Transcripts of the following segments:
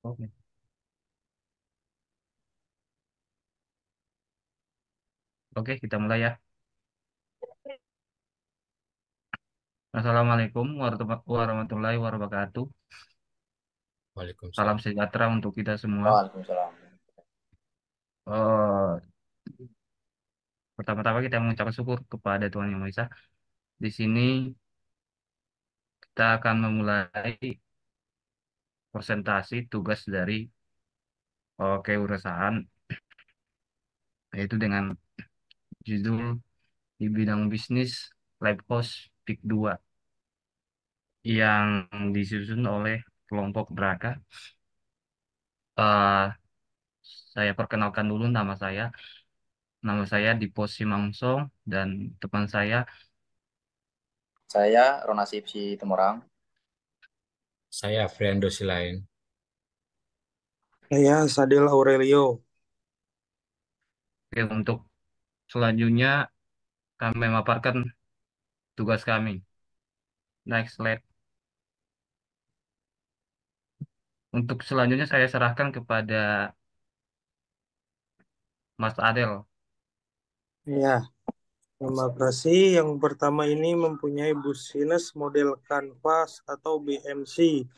Oke, oke, kita mulai ya. Assalamualaikum warahmatullahi wabarakatuh. Salam Waalaikumsalam. sejahtera untuk kita semua. Waalaikumsalam. Eh, Pertama-tama kita mengucapkan syukur kepada Tuhan Yang Maha Esa. Di sini kita akan memulai presentasi tugas dari kewirausahaan, yaitu dengan judul di bidang bisnis Live House Peak 2 yang disusun oleh kelompok Braka. Eh, saya perkenalkan dulu nama saya. Nama saya Dipo Simangsong dan teman saya. Saya Ronasib Si Temorang. Saya Friando Silain. Saya Sadil Aurelio. Oke, untuk selanjutnya kami memaparkan tugas kami. Next slide. Untuk selanjutnya saya serahkan kepada Mas Adel. Ya, terima kasih. Yang pertama ini mempunyai business model canvas atau BMC.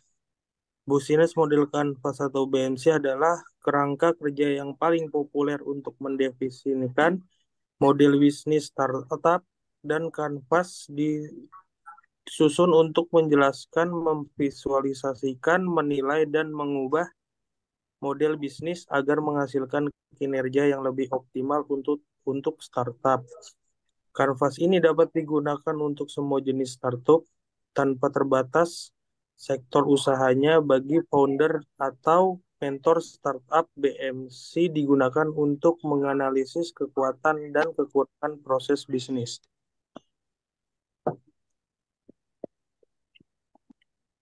Business model canvas atau BMC adalah kerangka kerja yang paling populer untuk mendefinisikan model bisnis startup, dan canvas disusun untuk menjelaskan, memvisualisasikan, menilai, dan mengubah model bisnis agar menghasilkan kinerja yang lebih optimal untuk startup. Canvas ini dapat digunakan untuk semua jenis startup tanpa terbatas sektor usahanya. Bagi founder atau mentor startup, BMC digunakan untuk menganalisis kekuatan dan kekurangan proses bisnis.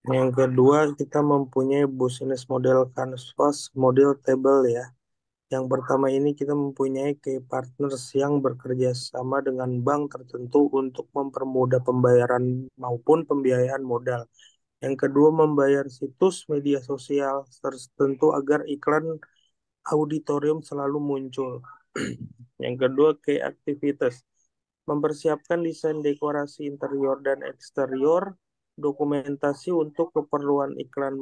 Yang kedua, kita mempunyai business model canvas model table ya. Yang pertama ini kita mempunyai key partners yang bekerja sama dengan bank tertentu untuk mempermudah pembayaran maupun pembiayaan modal. Yang kedua, membayar situs media sosial tertentu agar iklan auditorium selalu muncul. Yang kedua, key activities. Mempersiapkan desain dekorasi interior dan eksterior, dokumentasi untuk keperluan iklan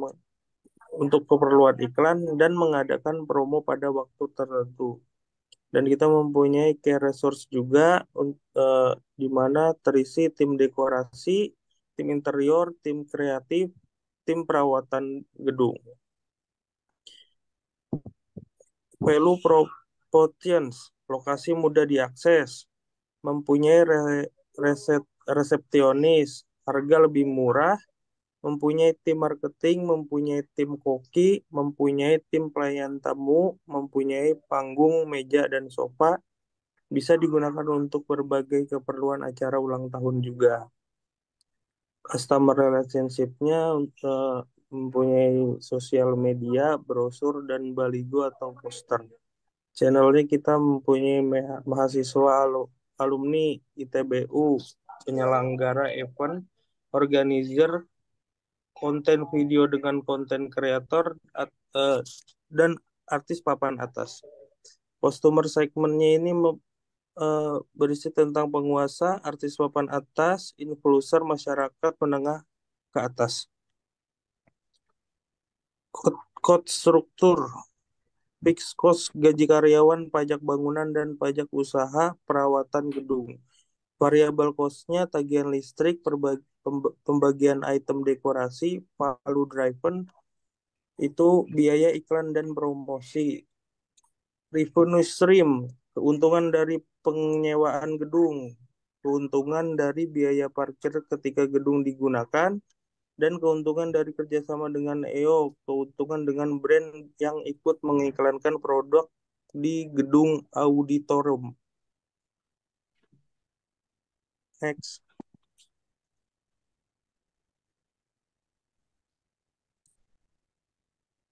dan mengadakan promo pada waktu tertentu. Dan kita mempunyai care resource juga, di mana terisi tim dekorasi, tim interior, tim kreatif, tim perawatan gedung. Value propositions, lokasi mudah diakses, mempunyai resepsionis, harga lebih murah, mempunyai tim marketing, mempunyai tim koki, mempunyai tim pelayan tamu, mempunyai panggung, meja, dan sofa, bisa digunakan untuk berbagai keperluan acara ulang tahun juga. Customer relationship-nya mempunyai sosial media, brosur, dan baligo atau poster. Channelnya kita mempunyai mahasiswa alumni ITBU, penyelenggara event, organizer, konten video dengan konten kreator, dan artis papan atas. Customer segmentnya ini berisi tentang penguasa, artis papan atas, influencer, masyarakat menengah ke atas. Cost struktur, fixed cost, gaji karyawan, pajak bangunan, dan pajak usaha, perawatan gedung. Variable cost-nya tagihan listrik, pembagian item dekorasi, palu driven, itu biaya iklan dan promosi. Revenue stream, keuntungan dari penyewaan gedung, keuntungan dari biaya parkir ketika gedung digunakan, dan keuntungan dari kerjasama dengan EO, keuntungan dengan brand yang ikut mengiklankan produk di gedung auditorium. Next.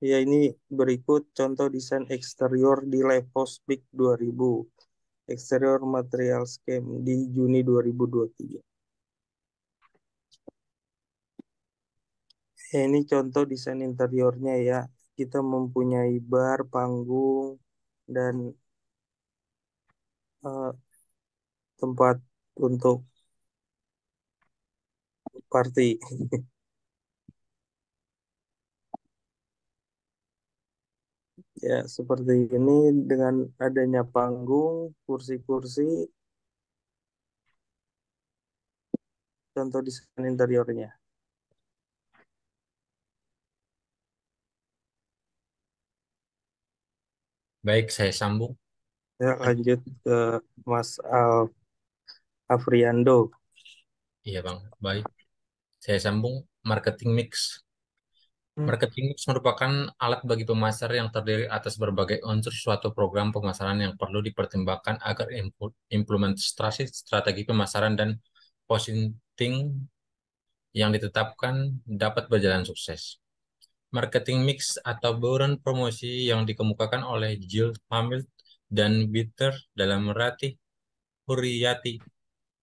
Ya, ini berikut contoh desain eksterior di Levos Peak 2000. Exterior Material Scheme di Juni 2023. Ya, ini contoh desain interiornya ya. kita mempunyai bar, panggung, dan eh, tempat untuk party. Ya, seperti ini dengan adanya panggung, kursi-kursi, contoh desain interiornya. Baik, saya sambung. Ya, lanjut ke Mas Afriando. Iya, Bang. Baik, saya sambung. Marketing mix. Hmm. Marketing mix merupakan alat bagi pemasar yang terdiri atas berbagai unsur suatu program pemasaran yang perlu dipertimbangkan agar implementasi strategi pemasaran dan positioning yang ditetapkan dapat berjalan sukses. Marketing mix atau bauran promosi yang dikemukakan oleh Jill Hamil dan Bitter dalam Ratih Hurriyati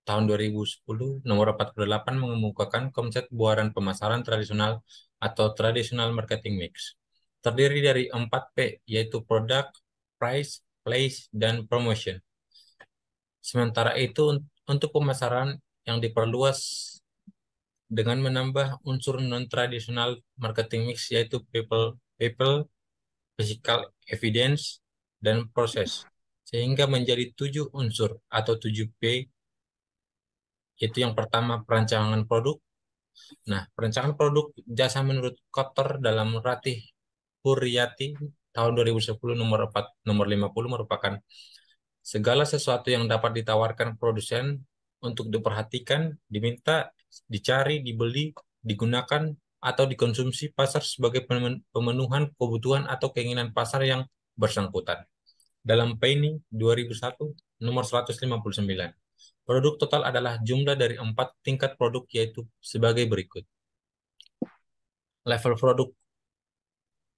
tahun 2010 nomor 48 mengemukakan konsep buaran pemasaran tradisional atau traditional marketing mix. Terdiri dari 4P, yaitu product, price, place, dan promotion. Sementara itu, untuk pemasaran yang diperluas dengan menambah unsur non-tradisional marketing mix, yaitu people, physical evidence, dan proses. Sehingga menjadi 7 unsur atau 7P, yaitu yang pertama perancangan produk. Nah, perencanaan produk jasa menurut Kotor dalam Ratih Hurriyati tahun 2010 nomor 50 merupakan segala sesuatu yang dapat ditawarkan produsen untuk diperhatikan, diminta, dicari, dibeli, digunakan, atau dikonsumsi pasar sebagai pemenuhan kebutuhan atau keinginan pasar yang bersangkutan. Dalam Penny 2001 nomor 159. Produk total adalah jumlah dari 4 tingkat produk yaitu sebagai berikut. Level produk,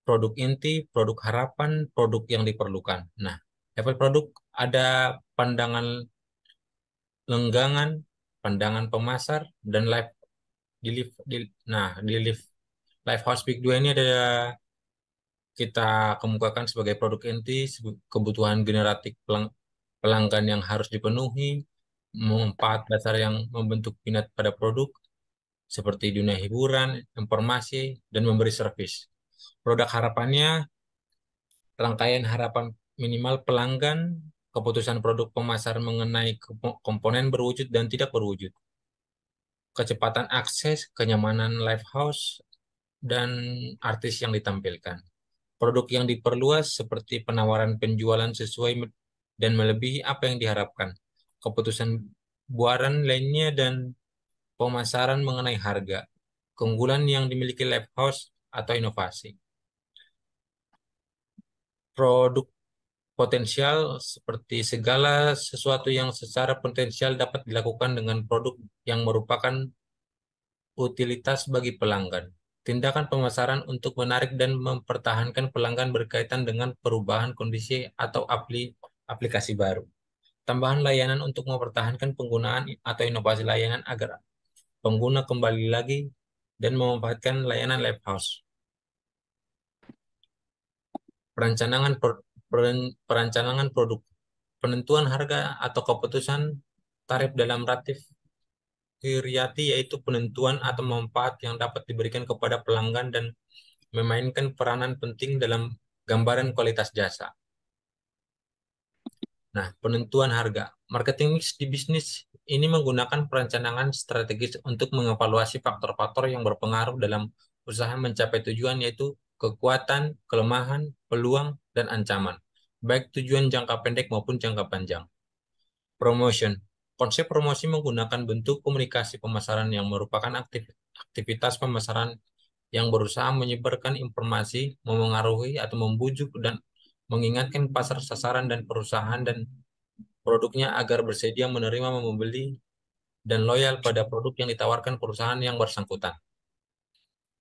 produk inti, produk harapan, produk yang diperlukan. Nah, level produk ada pandangan lenggangan, pandangan pemasar, dan live di live, nah di live house Big 2 ini ada kita kemukakan sebagai produk inti, kebutuhan generatif pelanggan yang harus dipenuhi, manfaat dasar yang membentuk minat pada produk, seperti dunia hiburan, informasi, dan memberi servis. Produk harapannya, rangkaian harapan minimal pelanggan, keputusan produk pemasar mengenai komponen berwujud dan tidak berwujud, kecepatan akses, kenyamanan live house, dan artis yang ditampilkan. Produk yang diperluas seperti penawaran penjualan sesuai dan melebihi apa yang diharapkan, keputusan buaran lainnya, dan pemasaran mengenai harga, keunggulan yang dimiliki live house atau inovasi. Produk potensial seperti segala sesuatu yang secara potensial dapat dilakukan dengan produk yang merupakan utilitas bagi pelanggan. Tindakan pemasaran untuk menarik dan mempertahankan pelanggan berkaitan dengan perubahan kondisi atau aplikasi baru. Tambahan layanan untuk mempertahankan penggunaan atau inovasi layanan agar pengguna kembali lagi dan memanfaatkan layanan live house. Perencanaan perencanaan produk, penentuan harga atau keputusan tarif dalam Ratih Hurriyati yaitu penentuan atau manfaat yang dapat diberikan kepada pelanggan dan memainkan peranan penting dalam gambaran kualitas jasa. Nah, penentuan harga. Marketing mix di bisnis ini menggunakan perencanaan strategis untuk mengevaluasi faktor-faktor yang berpengaruh dalam usaha mencapai tujuan yaitu kekuatan, kelemahan, peluang, dan ancaman, baik tujuan jangka pendek maupun jangka panjang. Promotion. Konsep promosi menggunakan bentuk komunikasi pemasaran yang merupakan aktivitas pemasaran yang berusaha menyebarkan informasi, memengaruhi atau membujuk dan mengingatkan pasar sasaran dan perusahaan dan produknya agar bersedia menerima, membeli, dan loyal pada produk yang ditawarkan perusahaan yang bersangkutan.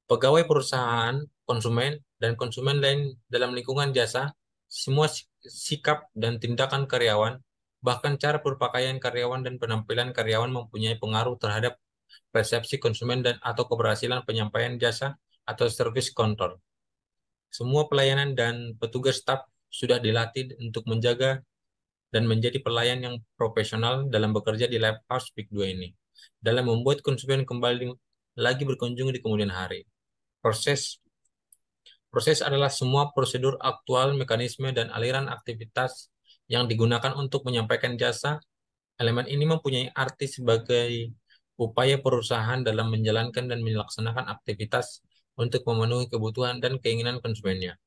Pegawai perusahaan, konsumen, dan konsumen lain dalam lingkungan jasa, semua sikap dan tindakan karyawan, bahkan cara berpakaian karyawan dan penampilan karyawan mempunyai pengaruh terhadap persepsi konsumen dan atau keberhasilan penyampaian jasa atau servis kontrol. Semua pelayanan dan petugas staf sudah dilatih untuk menjaga dan menjadi pelayan yang profesional dalam bekerja di Live House Peak 2 ini, dalam membuat konsumen kembali lagi berkunjung di kemudian hari. Proses Proses adalah semua prosedur aktual, mekanisme, dan aliran aktivitas yang digunakan untuk menyampaikan jasa. Elemen ini mempunyai arti sebagai upaya perusahaan dalam menjalankan dan melaksanakan aktivitas untuk memenuhi kebutuhan dan keinginan konsumennya.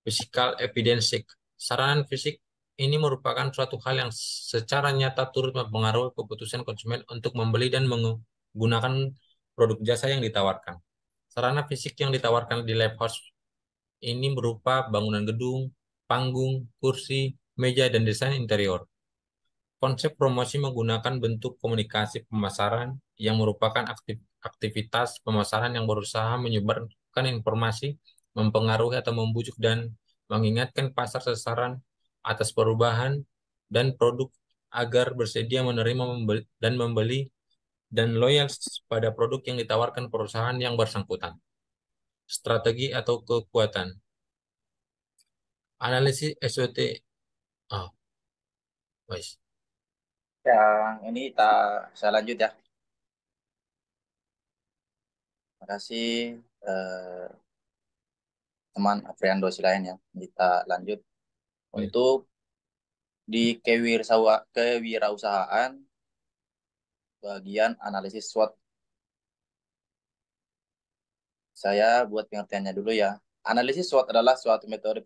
Physical evidence. Saranan fisik ini merupakan suatu hal yang secara nyata turut mempengaruhi keputusan konsumen untuk membeli dan menggunakan produk jasa yang ditawarkan. Sarana fisik yang ditawarkan di Live House ini berupa bangunan gedung, panggung, kursi, meja, dan desain interior. Konsep promosi menggunakan bentuk komunikasi pemasaran yang merupakan aktivitas pemasaran yang berusaha menyebarkan informasi, mempengaruhi atau membujuk dan mengingatkan pasar sasaran atas perubahan dan produk agar bersedia menerima dan membeli dan loyal pada produk yang ditawarkan perusahaan yang bersangkutan. Strategi atau kekuatan. Analisis SWOT. Oh, guys. Yang ini saya lanjut ya. Terima kasih teman Afriando Silayan ya. Kita lanjut untuk di kewirausahaan bagian analisis SWOT. Saya buat pengertiannya dulu ya. Analisis SWOT adalah suatu metode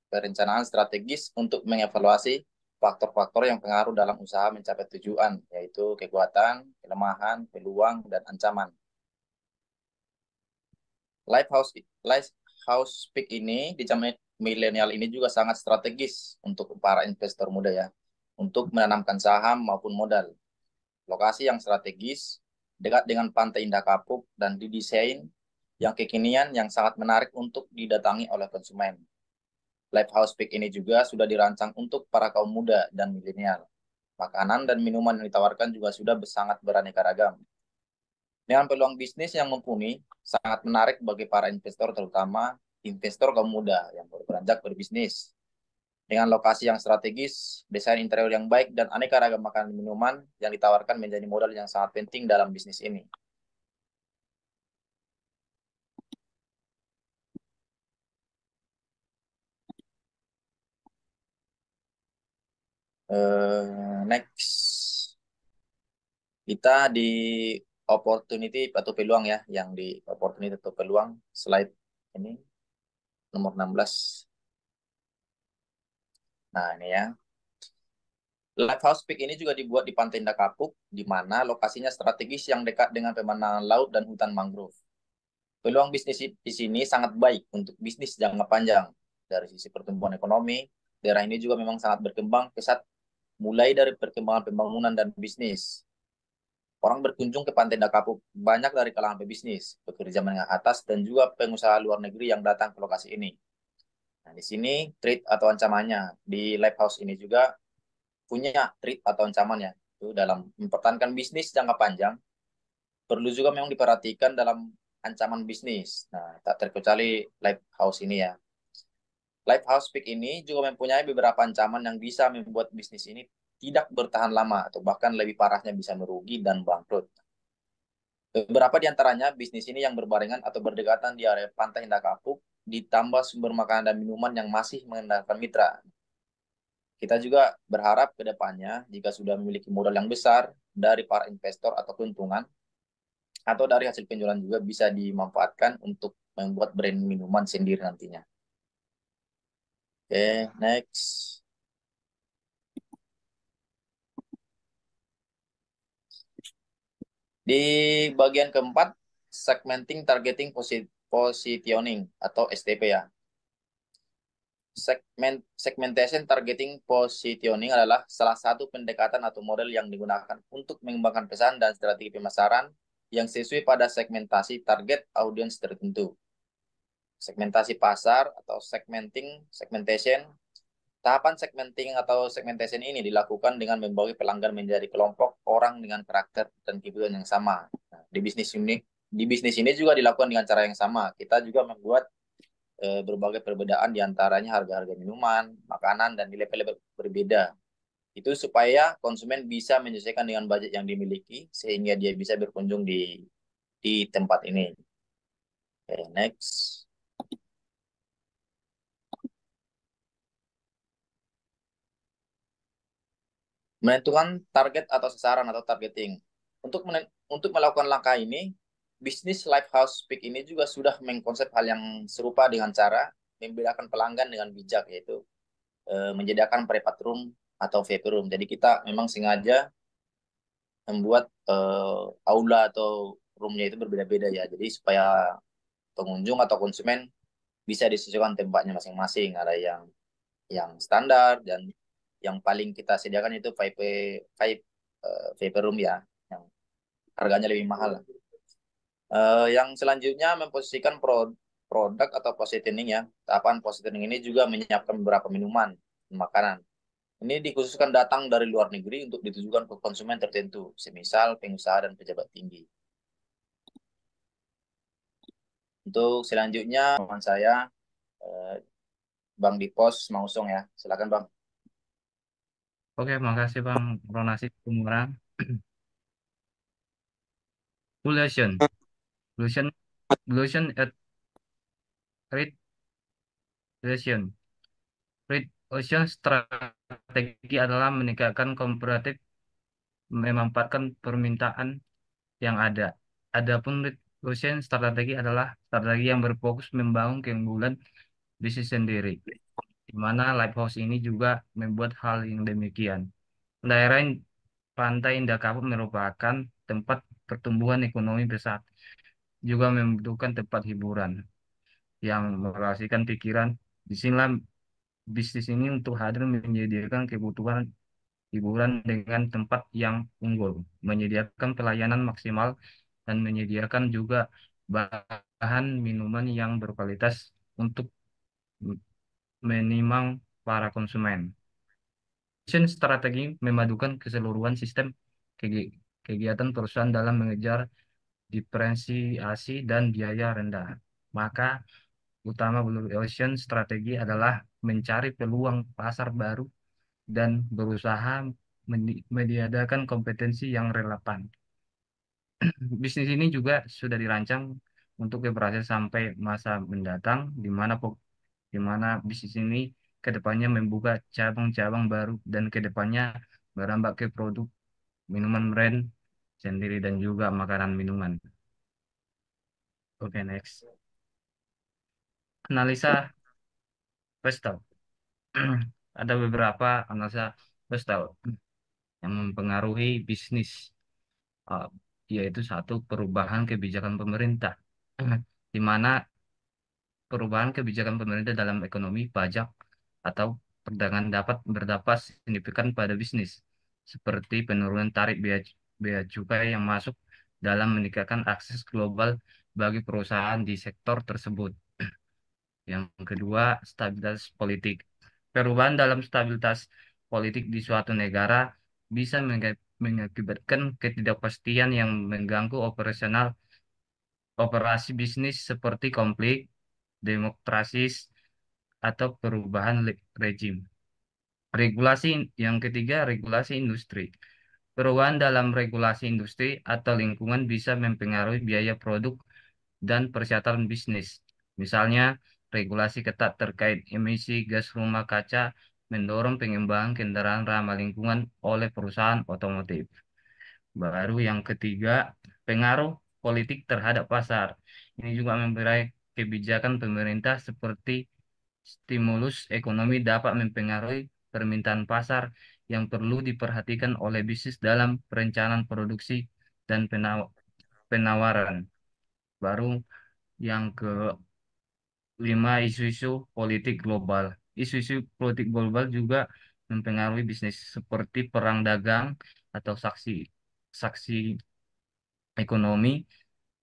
perencanaan strategis untuk mengevaluasi faktor-faktor yang pengaruh dalam usaha mencapai tujuan, yaitu kekuatan, kelemahan, peluang, dan ancaman. Live House Peak ini di zaman milenial ini juga sangat strategis untuk para investor muda ya, untuk menanamkan saham maupun modal. Lokasi yang strategis, dekat dengan Pantai Indah Kapuk, dan didesain yang kekinian yang sangat menarik untuk didatangi oleh konsumen. Live House Peak ini juga sudah dirancang untuk para kaum muda dan milenial. Makanan dan minuman yang ditawarkan juga sudah sangat beraneka ragam. Dengan peluang bisnis yang mumpuni, sangat menarik bagi para investor, terutama investor kaum muda yang baru beranjak berbisnis. Dengan lokasi yang strategis, desain interior yang baik, dan aneka ragam makanan dan minuman yang ditawarkan menjadi modal yang sangat penting dalam bisnis ini. Next, kita di opportunity atau peluang ya, yang di opportunity atau peluang slide ini nomor 16. Nah, ini ya. Live House Peak ini juga dibuat di Pantai Indah Kapuk, di mana lokasinya strategis yang dekat dengan pemandangan laut dan hutan mangrove. Peluang bisnis di sini sangat baik untuk bisnis jangka panjang. Dari sisi pertumbuhan ekonomi, daerah ini juga memang sangat berkembang pesat, mulai dari perkembangan pembangunan dan bisnis. Orang berkunjung ke Pantai Indah Kapuk banyak dari kalangan pebisnis, pekerja menengah atas, dan juga pengusaha luar negeri yang datang ke lokasi ini. Nah, di sini threat atau ancamannya. Di Live House ini juga punya threat atau ancamannya. Itu dalam mempertahankan bisnis jangka panjang, perlu juga memang diperhatikan dalam ancaman bisnis. Nah, tak terkecuali Live House ini ya. Live House Peak ini juga mempunyai beberapa ancaman yang bisa membuat bisnis ini tidak bertahan lama atau bahkan lebih parahnya bisa merugi dan bangkrut. Beberapa di antaranya bisnis ini yang berbarengan atau berdekatan di area Pantai Indah Kapuk, ditambah sumber makanan dan minuman yang masih mengandalkan mitra. Kita juga berharap ke depannya jika sudah memiliki modal yang besar dari para investor atau keuntungan, atau dari hasil penjualan juga bisa dimanfaatkan untuk membuat brand minuman sendiri nantinya. Oke, next. Di bagian keempat, segmenting, targeting, positioning atau STP ya. Segmentation, targeting, positioning adalah salah satu pendekatan atau model yang digunakan untuk mengembangkan pesan dan strategi pemasaran yang sesuai pada segmentasi target audiens tertentu. Segmentasi pasar atau segmentation. Tahapan segmenting atau segmentation ini dilakukan dengan membagi pelanggan menjadi kelompok orang dengan karakter dan kebutuhan yang sama. Nah, di bisnis unit di bisnis ini juga dilakukan dengan cara yang sama. Kita juga membuat berbagai perbedaan di antaranya harga-harga minuman, makanan, dan nilai-nilai berbeda. Itu supaya konsumen bisa menyesuaikan dengan budget yang dimiliki sehingga dia bisa berkunjung di tempat ini. Oke, next. Menentukan target atau sasaran atau targeting. Untuk melakukan langkah ini, bisnis Lifehouse Peak ini juga sudah mengkonsep hal yang serupa dengan cara membedakan pelanggan dengan bijak, yaitu menyediakan private room atau VIP room. Jadi kita memang sengaja membuat aula atau roomnya itu berbeda-beda ya. Jadi supaya pengunjung atau konsumen bisa disesuaikan tempatnya masing-masing. Ada yang standar dan yang paling kita sediakan itu VIP room ya, yang harganya lebih mahal. Yang selanjutnya memposisikan produk atau positioning ya. Tahapan positioning ini juga menyiapkan beberapa minuman, makanan. Ini dikhususkan datang dari luar negeri untuk ditujukan ke konsumen tertentu, semisal pengusaha dan pejabat tinggi. Untuk selanjutnya, teman saya, eh, Bang Dipos Mausong ya. Silakan Bang. Oke, makasih Bang Ronasi Kumurang. Valuation. Valuation. Valuation at rate relation. Rate relation strategi adalah meningkatkan komparatif, memanfaatkan permintaan yang ada. Adapun rate relation strategi adalah strategi yang berfokus membangun keunggulan bisnis sendiri, di mana Lighthouse ini juga membuat hal yang demikian. Daerah Pantai Indah Kapuk merupakan tempat pertumbuhan ekonomi besar, juga membutuhkan tempat hiburan yang merelasikan pikiran. Disinilah bisnis ini untuk hadir menyediakan kebutuhan hiburan dengan tempat yang unggul, menyediakan pelayanan maksimal, dan menyediakan juga bahan minuman yang berkualitas untuk menimang para konsumen. Vision strategi memadukan keseluruhan sistem kegiatan perusahaan dalam mengejar diferensiasi dan biaya rendah. Maka utama Blue Ocean strategi adalah mencari peluang pasar baru dan berusaha menyediakan kompetensi yang relevan. Bisnis ini juga sudah dirancang untuk berhasil sampai masa mendatang, di mana bisnis ini kedepannya membuka cabang-cabang baru dan kedepannya merambah ke produk minuman brand sendiri dan juga makanan minuman. Oke, next. Analisa Pestal. Ada beberapa analisa Pestal yang mempengaruhi bisnis, uh, yaitu satu, perubahan kebijakan pemerintah, di mana perubahan kebijakan pemerintah dalam ekonomi, pajak, atau perdagangan dapat berdampak signifikan pada bisnis, seperti penurunan tarif bea cukai yang masuk dalam meningkatkan akses global bagi perusahaan di sektor tersebut. Yang kedua, stabilitas politik. Perubahan dalam stabilitas politik di suatu negara bisa mengakibatkan ketidakpastian yang mengganggu operasi bisnis seperti konflik, demokrasi, atau perubahan rejim. Regulasi yang ketiga, regulasi industri. Perubahan dalam regulasi industri atau lingkungan bisa mempengaruhi biaya produk dan persyaratan bisnis. Misalnya, regulasi ketat terkait emisi gas rumah kaca mendorong pengembangan kendaraan ramah lingkungan oleh perusahaan otomotif. Baru yang ketiga, pengaruh politik terhadap pasar. Ini juga memberi kebijakan pemerintah seperti stimulus ekonomi dapat mempengaruhi permintaan pasar yang perlu diperhatikan oleh bisnis dalam perencanaan produksi dan penawaran. Baru yang kelima, isu-isu politik global. Isu-isu politik global juga mempengaruhi bisnis seperti perang dagang atau saksi ekonomi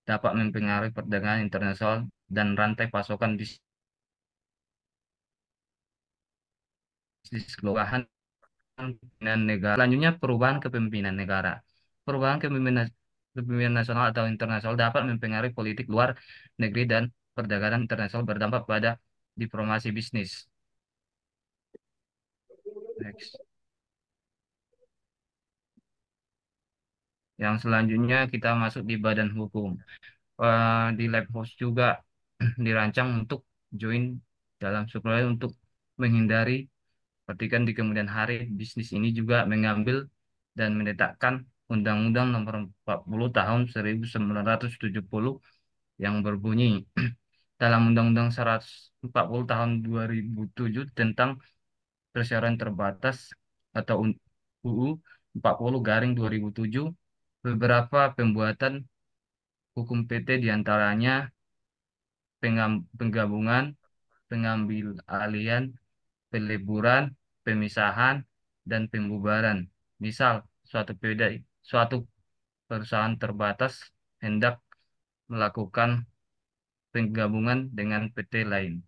dapat mempengaruhi perdagangan internasional dan rantai pasokan bisnis global. Pemimpinan negara. Selanjutnya perubahan kepemimpinan negara. Perubahan kepemimpinan nasional atau internasional dapat mempengaruhi politik luar negeri dan perdagangan internasional berdampak pada diplomasi bisnis. Next. Yang selanjutnya kita masuk di badan hukum. Di lab house juga dirancang untuk join dalam supaya untuk menghindari petikan di kemudian hari bisnis ini juga mengambil dan menetapkan Undang-Undang Nomor 40 Tahun 1970 yang berbunyi dalam Undang-Undang 140 Tahun 2007 tentang persyaratan terbatas atau UU 40/2007 beberapa pembuatan hukum PT diantaranya penggabungan, pengambil alihan, peleburan, pemisahan, dan pembubaran. Misal, suatu perusahaan terbatas hendak melakukan penggabungan dengan PT lain.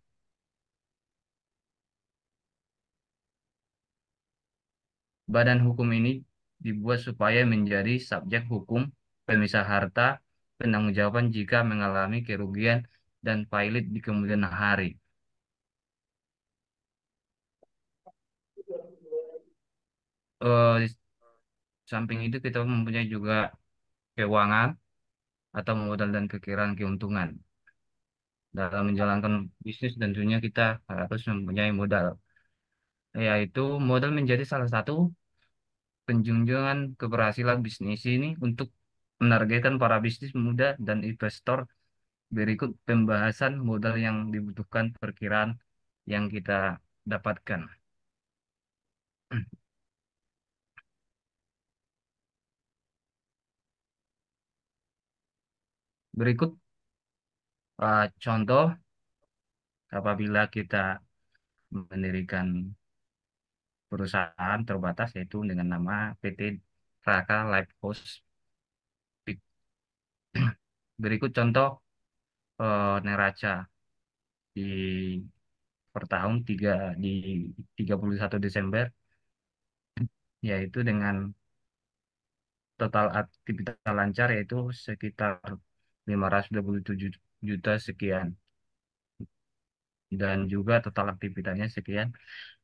Badan hukum ini dibuat supaya menjadi subjek hukum, pemisah harta, penangguhjawaban jika mengalami kerugian dan pailit di kemudian hari. Di samping itu kita mempunyai juga keuangan atau modal dan kekiraan keuntungan. Dalam menjalankan bisnis tentunya kita harus mempunyai modal, yaitu modal menjadi salah satu penjunjungan keberhasilan bisnis ini untuk menargetkan para bisnis muda dan investor. Berikut pembahasan modal yang dibutuhkan perkiraan yang kita dapatkan. Berikut contoh apabila kita mendirikan perusahaan terbatas yaitu dengan nama PT Raka Life House. Berikut contoh neraca di per tahun di 31 Desember yaitu dengan total aktivitas lancar yaitu sekitar 527 juta sekian dan juga total aktivitasnya sekian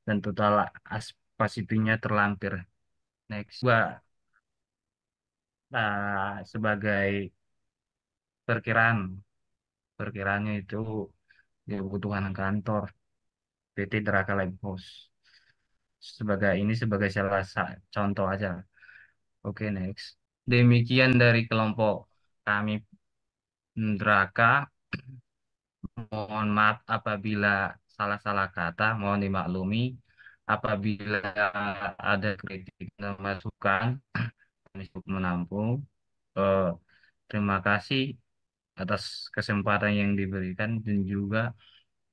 dan total pasifnya terlampir. Next, sebagai perkiraan perkiraannya itu kebutuhan kantor PT Draka Live House sebagai salah satu contoh aja. Oke, next. Demikian dari kelompok kami Draka. Mohon maaf apabila salah-salah kata, mohon dimaklumi. Apabila ada kritik dan masukan, kami siap menampung. Eh, Terima kasih atas kesempatan yang diberikan dan juga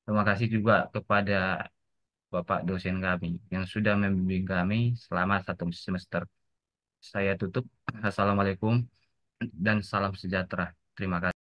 terima kasih juga kepada Bapak dosen kami yang sudah membimbing kami selama 1 semester. Saya tutup. Assalamualaikum dan salam sejahtera. Terima kasih.